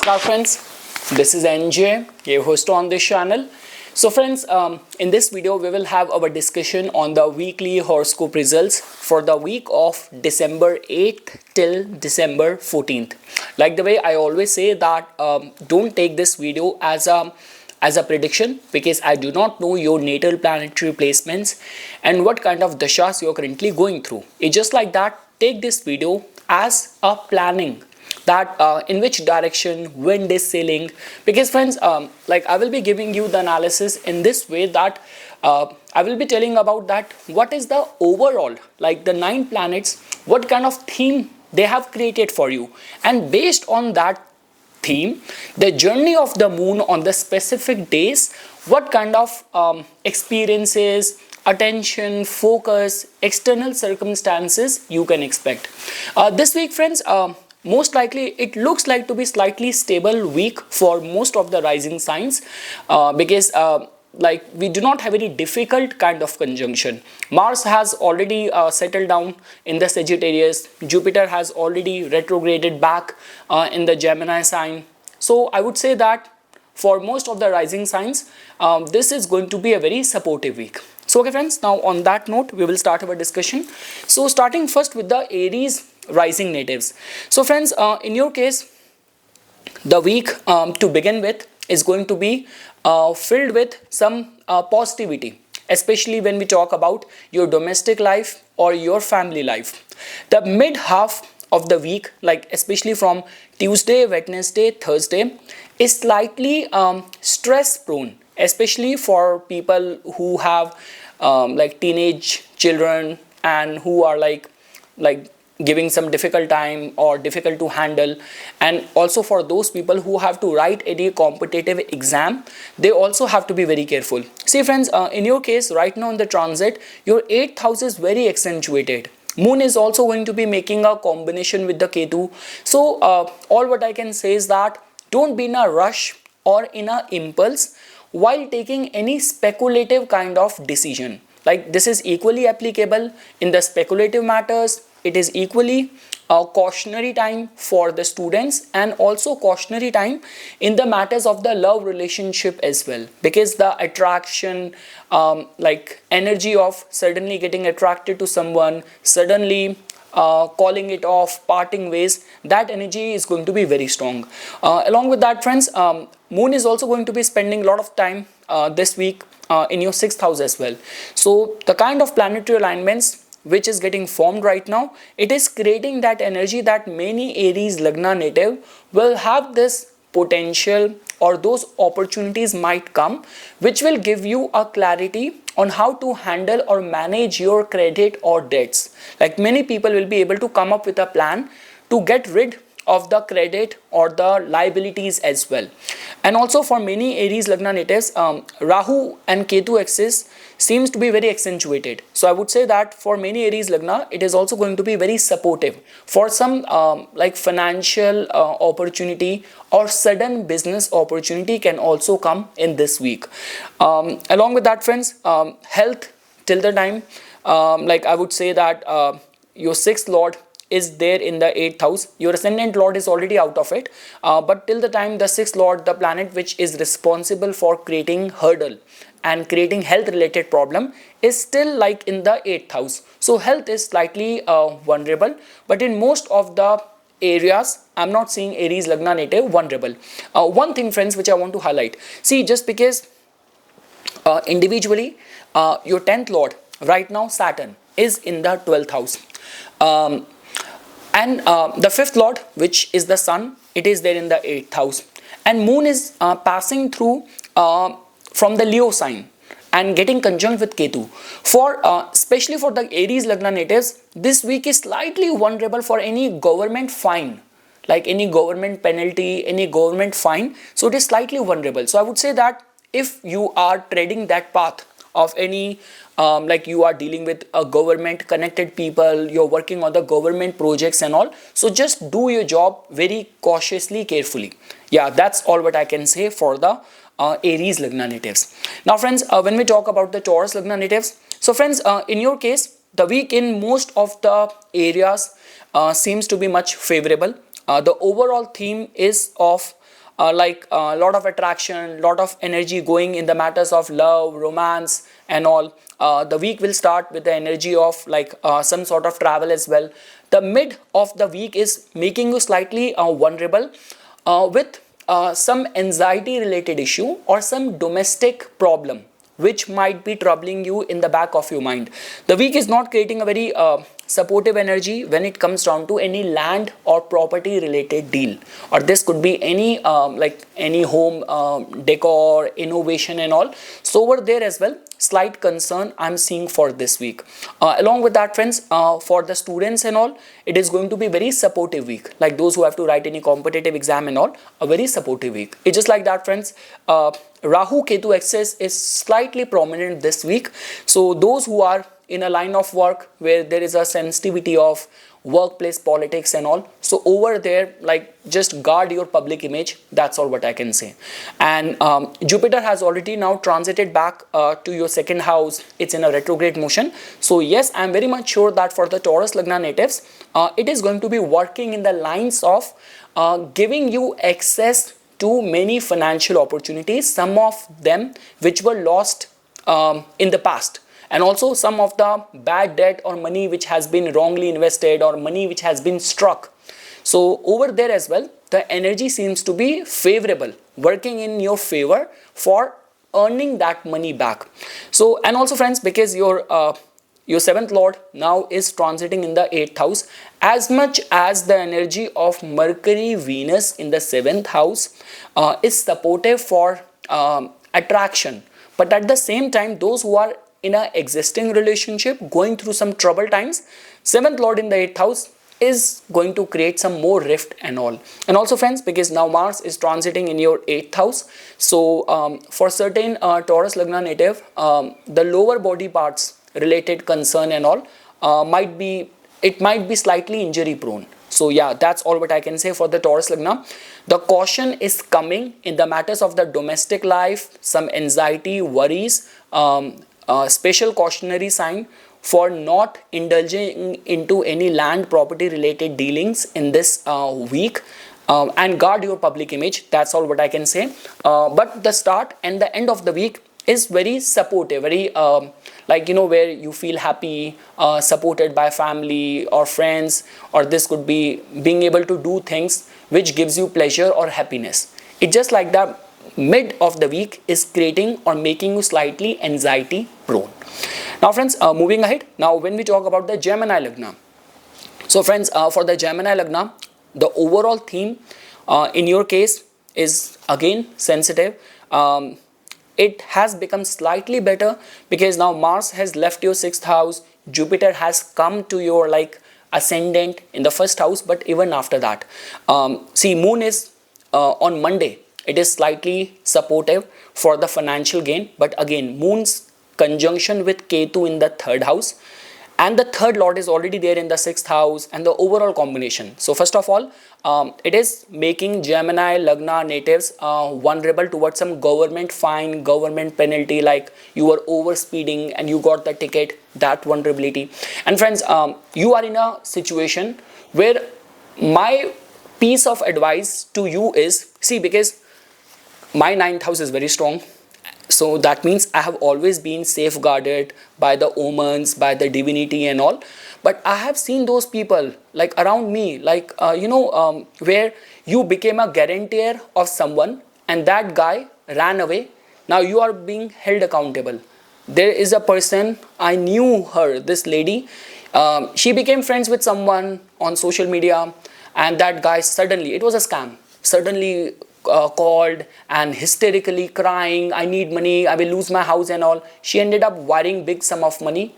Namaskar friends, this is NJ, your host on this channel. So friends, in this video we will have our discussion on the weekly horoscope results for the week of December 8th till December 14th. Like the way I always say that don't take this video as a prediction, because I do not know your natal planetary placements and what kind of dashas you are currently going through. It's just like that, take this video as a planning that in which direction wind is sailing, because friends, like I will be giving you the analysis in this way that I will be telling about that what is the overall, like the 9 planets, what kind of theme they have created for you, and based on that theme, the journey of the moon on the specific days, what kind of experiences, attention, focus, external circumstances you can expect. This week friends, most likely it looks like to be slightly stable week for most of the rising signs, because like we do not have any difficult kind of conjunction. Mars has already settled down in the Sagittarius. Jupiter has already retrograded back in the Gemini sign. So I would say that for most of the rising signs, this is going to be a very supportive week. So okay friends, now on that note we will start our discussion. So starting first with the Aries rising natives. So friends, in your case, the week to begin with is going to be filled with some positivity, especially when we talk about your domestic life or your family life. The mid half of the week, like especially from Tuesday, Wednesday, Thursday, is slightly stress prone, especially for people who have like teenage children and who are like giving some difficult time or difficult to handle, and also for those people who have to write any competitive exam, they also have to be very careful. See friends, in your case right now in the transit, your 8th house is very accentuated. Moon is also going to be making a combination with the Ketu. So all what I can say is that don't be in a rush or in a impulse while taking any speculative kind of decision. Like this is equally applicable in the speculative matters. It is equally a cautionary time for the students, and also cautionary time in the matters of the love relationship as well, because the attraction, like energy of suddenly getting attracted to someone, suddenly calling it off, parting ways, that energy is going to be very strong. Along with that friends, moon is also going to be spending a lot of time this week in your 6th house as well. So the kind of planetary alignments which is getting formed right now, it is creating that energy that many Aries Lagna native will have this potential, or those opportunities might come which will give you a clarity on how to handle or manage your credit or debts. Like many people will be able to come up with a plan to get rid of the credit or the liabilities as well. And also for many Aries Lagna natives, Rahu and Ketu axis seems to be very accentuated. So I would say that for many Aries Lagna, it is also going to be very supportive for some like financial opportunity or sudden business opportunity can also come in this week. Along with that friends, health till the time, like I would say that your 6th lord is there in the 8th house. Your ascendant lord is already out of it, but till the time the 6th lord, the planet which is responsible for creating hurdle and creating health related problem, is still like in the 8th house. So health is slightly vulnerable, but in most of the areas I'm not seeing Aries Lagna native vulnerable. One thing friends which I want to highlight, see, just because individually your 10th lord right now Saturn is in the 12th house, and the 5th lord which is the sun, it is there in the 8th house, and moon is passing through from the Leo sign and getting conjunct with Ketu. For especially for the Aries Lagna natives, this week is slightly vulnerable for any government fine, like any government penalty, any government fine. So it is slightly vulnerable. So I would say that if you are treading that path of any like you are dealing with a government connected people, you're working on the government projects and all, so just do your job very cautiously, carefully. Yeah, that's all what I can say for the Aries Lagna natives. Now friends, when we talk about the Taurus Lagna natives, so friends, in your case, the week in most of the areas seems to be much favorable. The overall theme is of like a lot of attraction, lot of energy going in the matters of love, romance and all. The week will start with the energy of like some sort of travel as well. The mid of the week is making you slightly vulnerable with some anxiety related issue or some domestic problem which might be troubling you in the back of your mind. The week is not creating a very supportive energy when it comes down to any land or property related deal, or this could be any like any home decor innovation and all. So over there as well, slight concern I'm seeing for this week. Along with that, friends, for the students and all, it is going to be very supportive week, like those who have to write any competitive exam and all, a very supportive week. It's just like that, friends. Rahu Ketu axis is slightly prominent this week, so those who are in a line of work where there is a sensitivity of workplace politics and all, so over there, like, just guard your public image. That's all what I can say. And Jupiter has already now transited back to your second house. It's in a retrograde motion. So yes, I'm very much sure that for the Taurus Lagna natives, it is going to be working in the lines of giving you access to many financial opportunities, some of them which were lost in the past, and also some of the bad debt or money which has been wrongly invested or money which has been struck. So over there as well, the energy seems to be favorable, working in your favor for earning that money back. So, and also, friends, because your seventh lord now is transiting in the 8th house, as much as the energy of Mercury Venus in the 7th house is supportive for attraction, but at the same time, those who are in an existing relationship going through some trouble times, 7th lord in the 8th house is going to create some more rift and all. And also, friends, because now Mars is transiting in your 8th house, so for certain Taurus Lagna native, the lower body parts related concern and all might be slightly injury prone. So yeah, that's all what I can say for the Taurus Lagna. The caution is coming in the matters of the domestic life, some anxiety, worries, special cautionary sign for not indulging into any land property related dealings in this week, and guard your public image. That's all what I can say. But the start and the end of the week is very supportive, very like, you know, where you feel happy, supported by family or friends, or this could be being able to do things which gives you pleasure or happiness. It's just like the mid of the week is creating or making you slightly anxiety prone. Now, friends, moving ahead, now when we talk about the Gemini Lagna, so friends, for the Gemini Lagna, the overall theme in your case is again sensitive. It has become slightly better because now Mars has left your 6th house, Jupiter has come to your like ascendant in the 1st house, but even after that, see, Moon is on Monday, it is slightly supportive for the financial gain, but again, Moon's conjunction with Ketu in the 3rd house, and the 3rd lord is already there in the 6th house, and the overall combination. So first of all, it is making Gemini Lagna natives vulnerable towards some government fine, government penalty, like you were over speeding and you got the ticket, that vulnerability. And friends, you are in a situation where my piece of advice to you is, see, because my 9th house is very strong, so that means I have always been safeguarded by the omens, by the divinity and all. But I have seen those people like around me, like, where you became a guarantor of someone and that guy ran away. Now you are being held accountable. There is a person, I knew her, this lady, she became friends with someone on social media, and that guy suddenly, it was a scam, suddenly called and hysterically crying, I need money, I will lose my house and all. She ended up wiring big sum of money,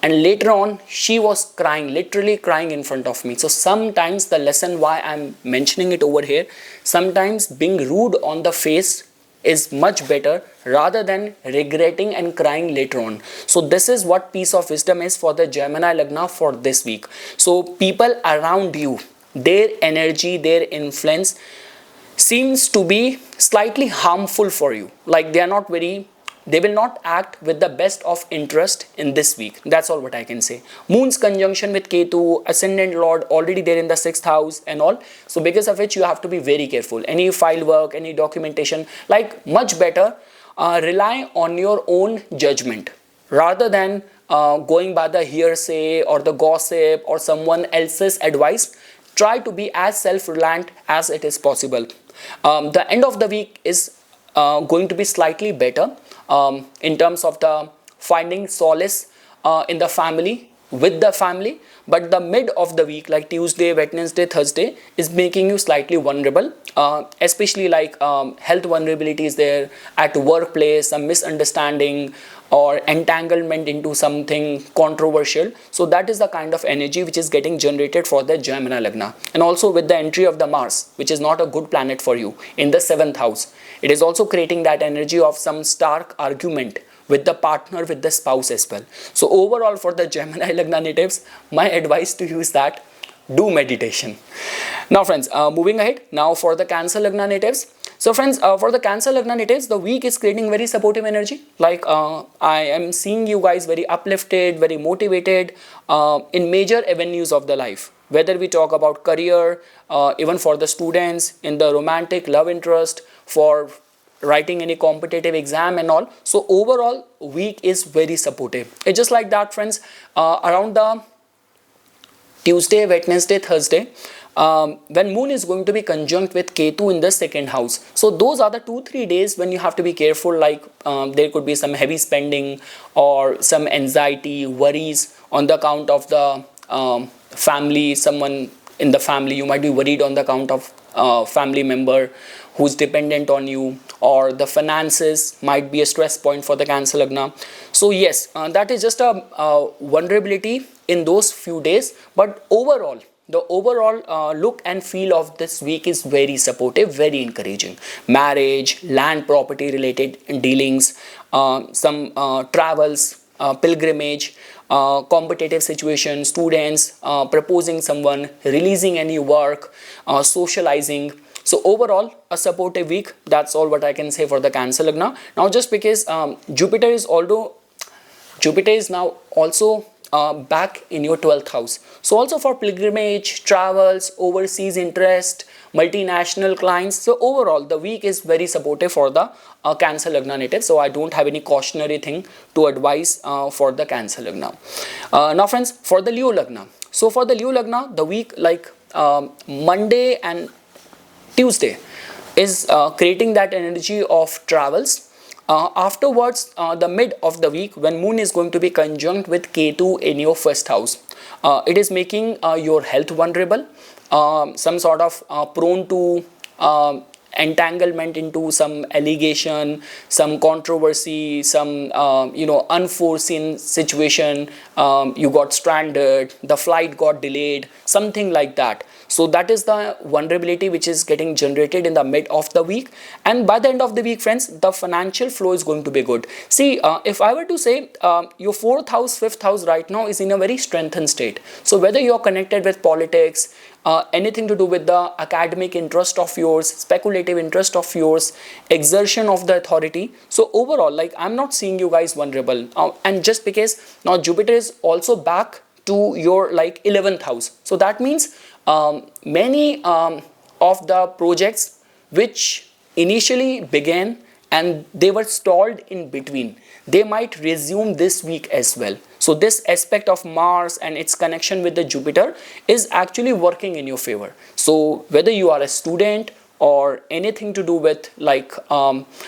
and later on she was crying, literally crying in front of me. So sometimes the lesson why I'm mentioning it over here, sometimes being rude on the face is much better rather than regretting and crying later on. So this is what piece of wisdom is for the Gemini Lagna for this week. So people around you, their energy, their influence seems to be slightly harmful for you, like they are not very they will not act with the best of interest in this week. That's all what I can say. Moon's conjunction with Ketu, ascendant lord already there in the 6th house and all. So because of which you have to be very careful. Any file work, any documentation, like much better rely on your own judgment rather than going by the hearsay or the gossip or someone else's advice. Try to be as self-reliant as it is possible. The end of the week is going to be slightly better in terms of the finding solace in the family, with the family, but the mid of the week like Tuesday, Wednesday, Thursday is making you slightly vulnerable, especially like health vulnerability is there at workplace, some misunderstanding or entanglement into something controversial. So that is the kind of energy which is getting generated for the Gemini Lagna. And also with the entry of the Mars, which is not a good planet for you, in the 7th house, it is also creating that energy of some stark argument with the partner, with the spouse as well. So overall for the Gemini Lagna natives, my advice to you is that do meditation. Now friends, moving ahead, now for the Cancer Lagna natives. So friends, for the Cancer Lagna natives, the week is creating very supportive energy. Like I am seeing you guys very uplifted, very motivated in major avenues of the life. Whether we talk about career, even for the students, in the romantic love interest, for writing any competitive exam and all. So overall week is very supportive. It's just like that friends, around the Tuesday, Wednesday, Thursday, when Moon is going to be conjunct with Ketu in the 2nd house. So those are the 2-3 days when you have to be careful, like there could be some heavy spending or some anxiety, worries on the account of the family, someone in the family. You might be worried on the account of family member who's dependent on you, or the finances might be a stress point for the Cancer Lagna. So yes, that is just a vulnerability in those few days, but overall the overall look and feel of this week is very supportive, very encouraging. Marriage, land property related dealings, some travels, pilgrimage, competitive situation, students proposing someone, releasing any work, socializing. So overall a supportive week. That's all what I can say for the Cancer Lagna. Now just because Jupiter is now also back in your 12th house. So also for pilgrimage, travels, overseas interest, multinational clients. So overall the week is very supportive for the Cancer Lagna native. So I don't have any cautionary thing to advise for the Cancer Lagna. Now friends, for the Leo Lagna. So for the Leo Lagna, the week like Monday and Tuesday is creating that energy of travels. Afterwards, the mid of the week when Moon is going to be conjunct with Ketu in your 1st house, it is making your health vulnerable, some sort of prone to entanglement into some allegation, some controversy, some unforeseen situation. You got stranded, the flight got delayed, something like that. So that is the vulnerability which is getting generated in the mid of the week. And by the end of the week friends, the financial flow is going to be good. See, if I were to say your 4th house, 5th house right now is in a very strengthened state. So whether you are connected with politics, anything to do with the academic interest of yours, speculative interest of yours, exertion of the authority. So overall, like I'm not seeing you guys vulnerable. And just because now Jupiter is also back to your like 11th house. So that means many of the projects which initially began and they were stalled in between, they might resume this week as well. So this aspect of Mars and its connection with the Jupiter is actually working in your favor. So whether you are a student or anything to do with like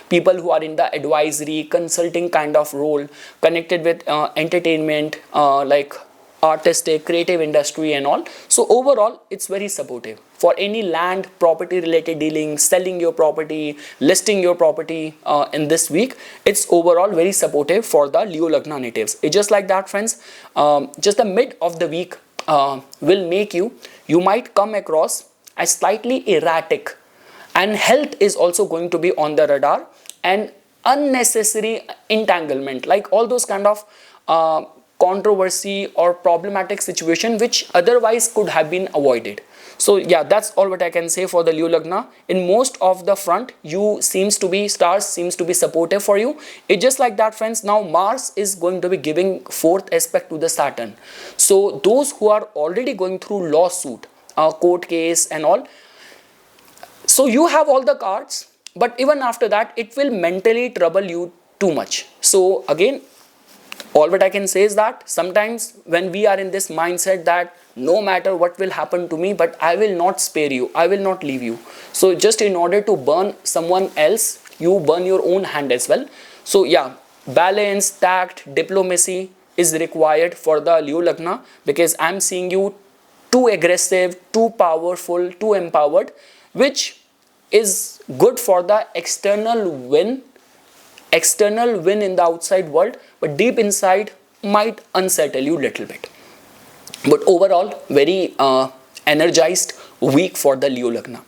people who are in the advisory, consulting kind of role, connected with entertainment, like artistic, creative industry and all. So overall, it's very supportive for any land property related dealings, selling your property, listing your property in this week. It's overall very supportive for the Leo Lagna natives. It's just like that friends, just the mid of the week will make you might come across as slightly erratic, and health is also going to be on the radar, and unnecessary entanglement, like all those kind of controversy or problematic situation which otherwise could have been avoided. So yeah, that's all what I can say for the Leo Lagna. In most of the front, stars seems to be supportive for you. It's just like that, friends. Now Mars is going to be giving fourth aspect to the Saturn. So those who are already going through lawsuit, court case and all, so you have all the cards, but even after that, it will mentally trouble you too much. So again, all what I can say is that sometimes when we are in this mindset that no matter what will happen to me, but I will not spare you, I will not leave you. So just in order to burn someone else, you burn your own hand as well. So yeah, balance, tact, diplomacy is required for the Leo Lagna, because I'm seeing you too aggressive, too powerful, too empowered, which is good for the external win in the outside world, but deep inside might unsettle you little bit. But overall, very energized week for the Leo Lagna.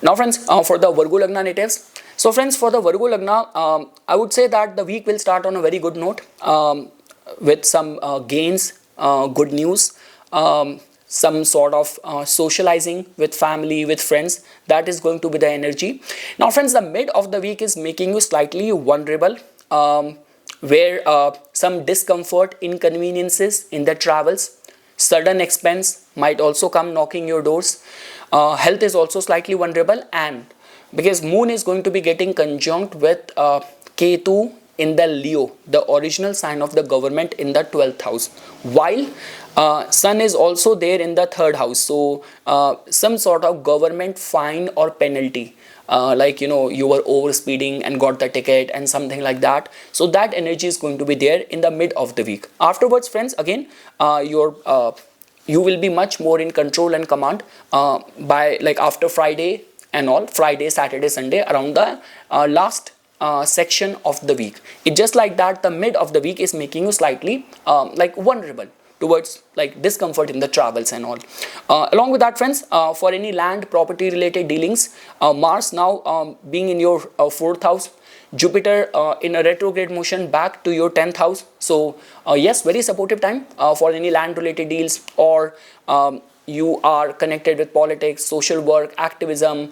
Now friends, for the Virgo Lagna natives. So friends, for the Virgo Lagna, I would say that the week will start on a very good note, with some gains, good news, some sort of socializing with family, with friends. That is going to be the energy. Now friends, the mid of the week is making you slightly vulnerable, where some discomfort, inconveniences in the travels, sudden expense might also come knocking your doors. Health is also slightly vulnerable, and because moon is going to be getting conjunct with Ketu in the Leo, the original sign of the government, in the 12th house, while sun is also there in the 3rd house. So some sort of government fine or penalty, like you were over speeding and got the ticket and something like that. So that energy is going to be there in the mid of the week. Afterwards friends, again you will be much more in control and command by like after Friday and all, Friday, Saturday, Sunday, around the last section of the week. It's just like that the mid of the week is making you slightly like vulnerable towards like discomfort in the travels and all. Along with that friends, for any land property related dealings, Mars now being in your 4th house, Jupiter in a retrograde motion back to your 10th house. So yes, very supportive time for any land related deals, or you are connected with politics, social work, activism,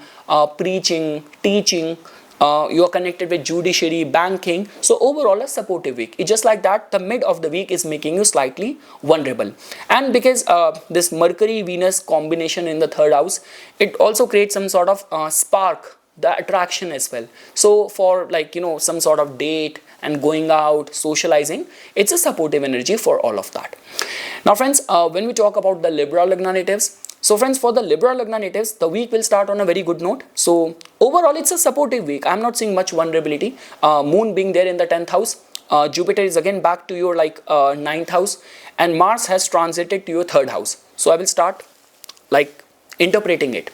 preaching, teaching. You are connected with judiciary, banking. So overall a supportive week. It's just like that the mid of the week is making you slightly vulnerable. And because this Mercury Venus combination in the 3rd house, it also creates some sort of spark, the attraction as well. So for like some sort of date and going out, socializing, it's a supportive energy for all of that. Now friends, when we talk about the Libra Lagna natives, so friends, for the Libra Lagna natives, the week will start on a very good note. So overall it's a supportive week. I'm not seeing much vulnerability. Moon being there in the 10th house, Jupiter is again back to your like 9th house, and Mars has transited to your 3rd house. So I will start like interpreting it.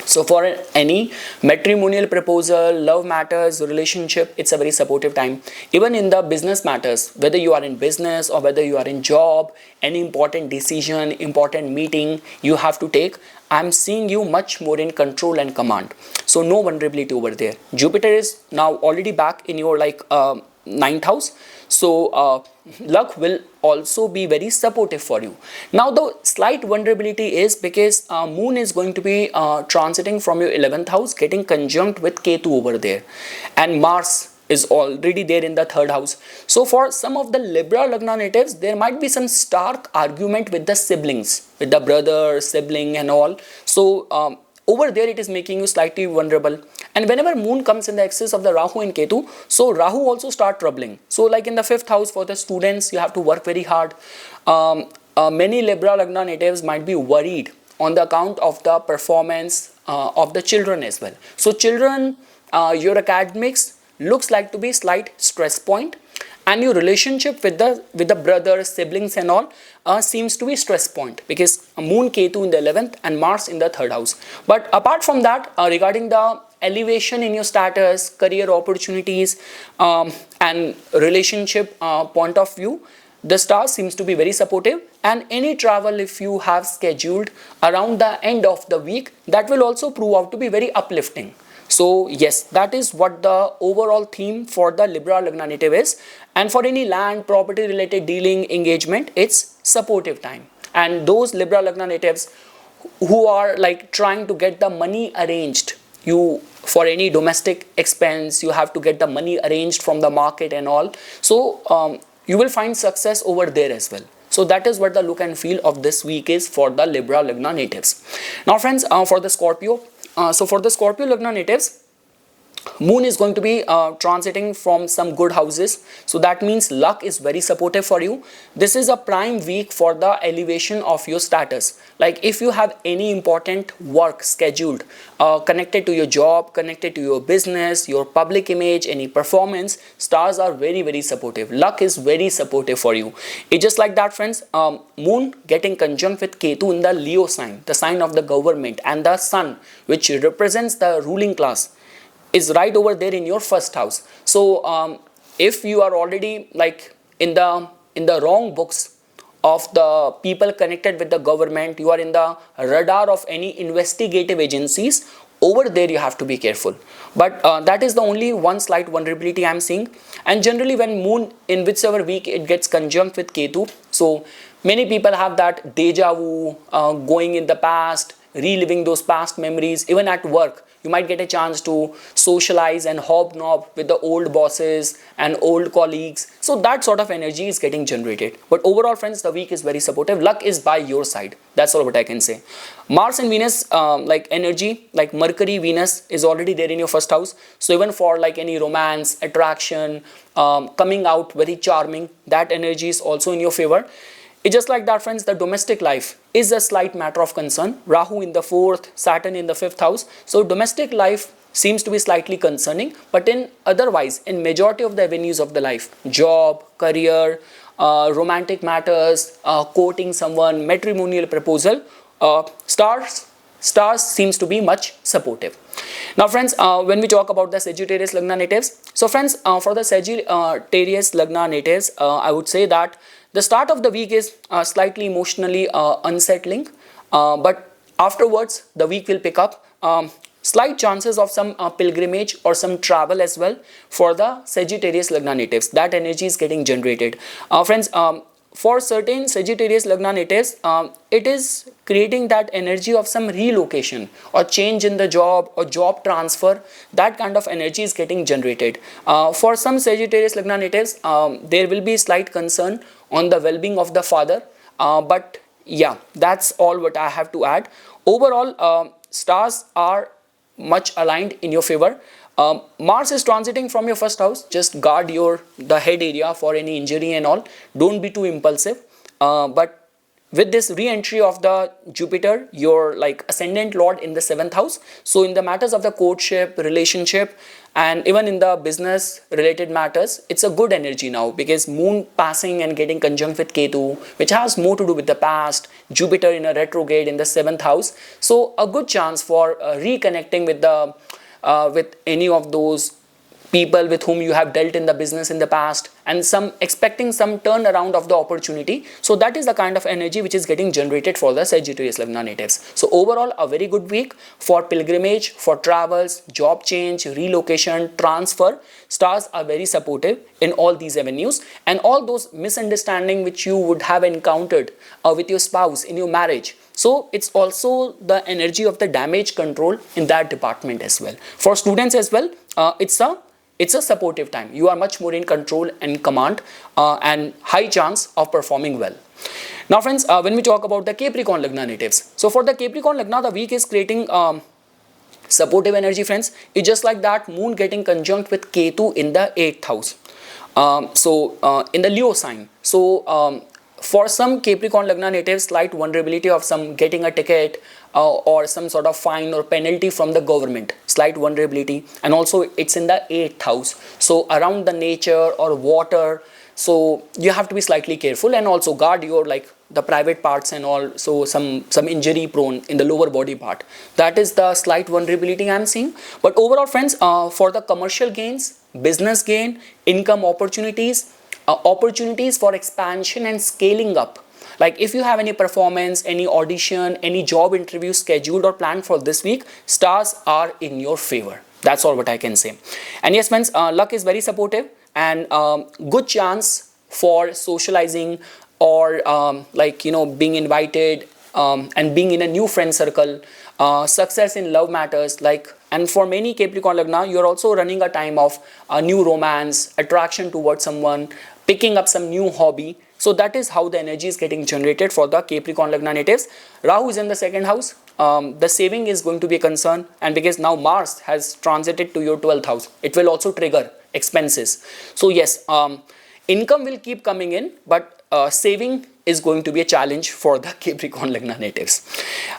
So for any matrimonial proposal, love matters, relationship, it's a very supportive time. Even in the business matters, whether you are in business or whether you are in job, any important decision, important meeting you have to take, I'm seeing you much more in control and command. So no vulnerability over there. Jupiter is now already back in your like 9th house. So luck will also be very supportive for you. Now the slight vulnerability is because moon is going to be transiting from your 11th house, getting conjunct with Ketu over there, and Mars is already there in the 3rd house. So for some of the Libra Lagna natives, there might be some stark argument with the siblings, with the brother, sibling and all. So over there it is making you slightly vulnerable. And whenever moon comes in the axis of the Rahu and Ketu, so Rahu also start troubling. So like in the 5th house for the students, you have to work very hard. Many Libra Lagna natives might be worried on the account of the performance of the children as well. So children, your academics looks like to be slight stress point, and your relationship with the brothers, siblings and all seems to be stress point, because moon Ketu in the 11th and Mars in the 3rd house. But apart from that, regarding the elevation in your status, career opportunities and relationship point of view, the star seems to be very supportive. And any travel if you have scheduled around the end of the week, that will also prove out to be very uplifting. So yes, that is what the overall theme for the Libra Lagna native is. And for any land property related dealing engagement, it's supportive time. And those Libra Lagna natives who are like trying to get the money arranged, you for any domestic expense, you have to get the money arranged from the market and all. So you will find success over there as well. So that is what the look and feel of this week is for the Libra Lagna natives. Now friends, for the Scorpio, so for the Scorpio Lagna natives, Moon is going to be transiting from some good houses. So that means luck is very supportive for you. This is a prime week for the elevation of your status. Like if you have any important work scheduled connected to your job, connected to your business, your public image, any performance, stars are very supportive. Luck is very supportive for you. It's just like that friends, Moon getting conjunct with Ketu in the Leo sign, the sign of the government, and the Sun, which represents the ruling class, is right over there in your first house. So if you are already like in the wrong books of the people connected with the government, you are in the radar of any investigative agencies, over there you have to be careful. But that is the only one slight vulnerability I am seeing. And generally when Moon in whichever week it gets conjunct with Ketu, so many people have that deja vu, going in the past, reliving those past memories. Even at work, you might get a chance to socialize and hobnob with the old bosses and old colleagues. So that sort of energy is getting generated. But overall friends, the week is very supportive. Luck is by your side. That's all what I can say. Mars and Venus, like energy, like Mercury, Venus is already there in your first house. So even for like any romance, attraction, coming out very charming, that energy is also in your favor. It's just like that friends, the domestic life is a slight matter of concern. Rahu in the 4th, Saturn in the 5th house. So domestic life seems to be slightly concerning, but in otherwise, in majority of the avenues of the life, job, career, romantic matters, courting someone, matrimonial proposal, stars seems to be much supportive. Now friends, when we talk about the Sagittarius Lagna natives, so friends, for the Sagittarius Lagna natives, I would say that the start of the week is slightly emotionally unsettling, but afterwards the week will pick up. Slight chances of some pilgrimage or some travel as well for the Sagittarius Lagna natives. That energy is getting generated. Friends, for certain Sagittarius Lagna natives, it is creating that energy of some relocation or change in the job or job transfer. That kind of energy is getting generated. For some Sagittarius Lagna natives, there will be slight concern on the well-being of the father. But yeah, that's all what I have to add. Overall, stars are much aligned in your favor. Mars is transiting from your first house. Just guard the head area for any injury and all. Don't be too impulsive. But with this re-entry of the Jupiter, your like ascendant lord in the 7th house. So in the matters of the courtship, relationship, and even in the business related matters, it's a good energy now, because Moon passing and getting conjunct with Ketu, which has more to do with the past, Jupiter in a retrograde in the 7th house. So a good chance for reconnecting with any of those people with whom you have dealt in the business in the past, and expecting some turnaround of the opportunity. So that is the kind of energy which is getting generated for the Sagittarius Lagna natives. So overall, a very good week for pilgrimage, for travels, job change, relocation, transfer. Stars are very supportive in all these avenues, and all those misunderstandings which you would have encountered with your spouse in your marriage. So it's also the energy of the damage control in that department as well. For students as well, it's a supportive time. You are much more in control and command, and high chance of performing well. Now friends, when we talk about the Capricorn Lagna natives, so for the Capricorn Lagna, the week is creating supportive energy friends. It's just like that Moon getting conjunct with Ketu in the 8th house. In the Leo sign. So for some Capricorn Lagna natives, slight vulnerability of some getting a ticket or some sort of fine or penalty from the government, slight vulnerability. And also it's in the 8th house, so around the nature or water. So you have to be slightly careful, and also guard your like the private parts and all. So some injury prone in the lower body part. That is the slight vulnerability I am seeing. But overall friends, for the commercial gains, business gain, income opportunities, opportunities for expansion and scaling up. Like if you have any performance, any audition, any job interview scheduled or planned for this week, stars are in your favor. That's all what I can say. And yes friends, luck is very supportive. and good chance for socializing or being invited and being in a new friend circle, success in love matters, and for many Capricorn Lagna, you're also running a time of a new romance, attraction towards someone, picking up some new hobby. So that is how the energy is getting generated for the Capricorn Lagna natives. Rahu is in the second house. The saving is going to be a concern, and because now Mars has transited to your 12th house, it will also trigger expenses. So yes, income will keep coming in, but saving is going to be a challenge for the Capricorn Lagna natives.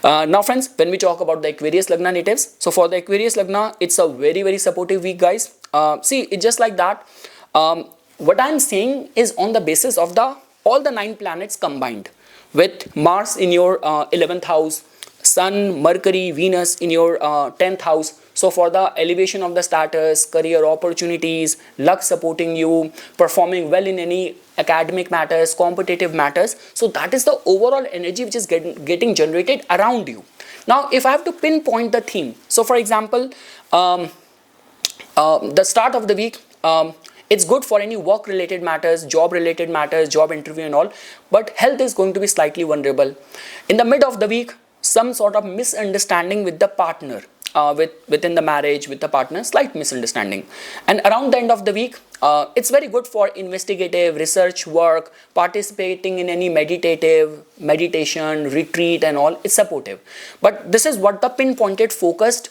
Now friends, when we talk about the Aquarius Lagna natives, so for the Aquarius Lagna, it's a very supportive week, guys. See, it's just like that. What I'm saying is on the basis of all the 9 planets combined, with Mars in your 11th house, Sun, Mercury, Venus in your 10th house. So for the elevation of the status, career opportunities, luck supporting you, performing well in any academic matters, competitive matters. So that is the overall energy which is getting generated around you. Now, if I have to pinpoint the theme, so for example, the start of the week, it's good for any work related matters, job interview and all, but health is going to be slightly vulnerable. In the mid of the week, some sort of misunderstanding with the partner, within the marriage, with the partner, slight misunderstanding. And around the end of the week, it's very good for investigative research work, participating in any meditation, retreat and all. It's supportive. But this is what the pinpointed focused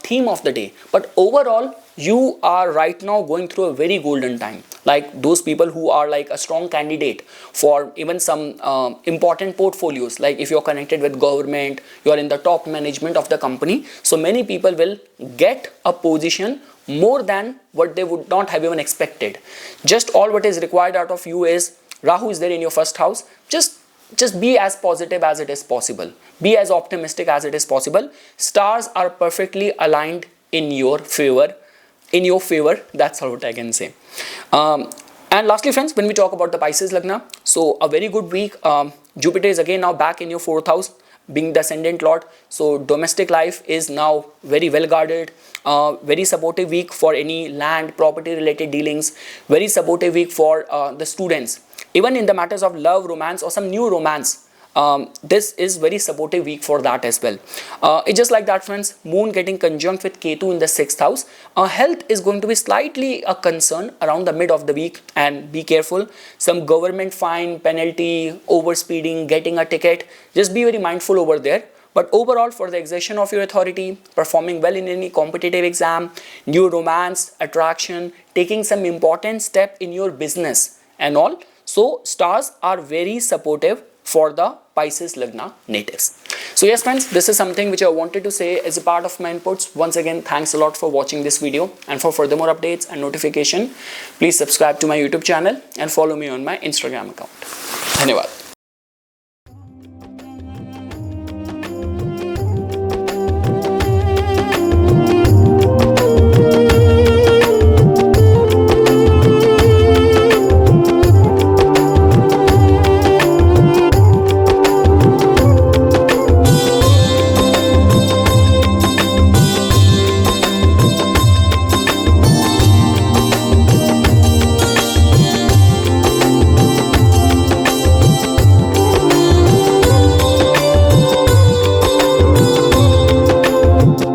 theme of the day. But overall, you are right now going through a very golden time. Like those people who are like a strong candidate for even some important portfolios, like if you're connected with government, you're in the top management of the company, so many people will get a position more than what they would not have even expected. Just all what is required out of you is, Rahu is there in your first house, just be as positive as it is possible, be as optimistic as it is possible. Stars are perfectly aligned in your favor. That's all what I can say. And lastly friends, when we talk about the Pisces Lagna, so a very good week. Jupiter is again now back in your 4th house, being the ascendant lord. So domestic life is now very well guarded. Very supportive week for any land property related dealings. Very supportive week for the students, even in the matters of love, romance or some new romance. This is very supportive week for that as well. It's just like that friends, Moon getting conjunct with Ketu in the 6th house. Health is going to be slightly a concern around the mid of the week, and be careful. Some government fine, penalty, overspeeding, getting a ticket. Just be very mindful over there. But overall, for the exertion of your authority, performing well in any competitive exam, new romance, attraction, taking some important step in your business and all. So stars are very supportive for the Pisces Lagna natives. So yes friends, this is something which I wanted to say as a part of my inputs. Once again, thanks a lot for watching this video, and for further more updates and notification, please subscribe to my YouTube channel and follow me on my Instagram account. Dhanyawad.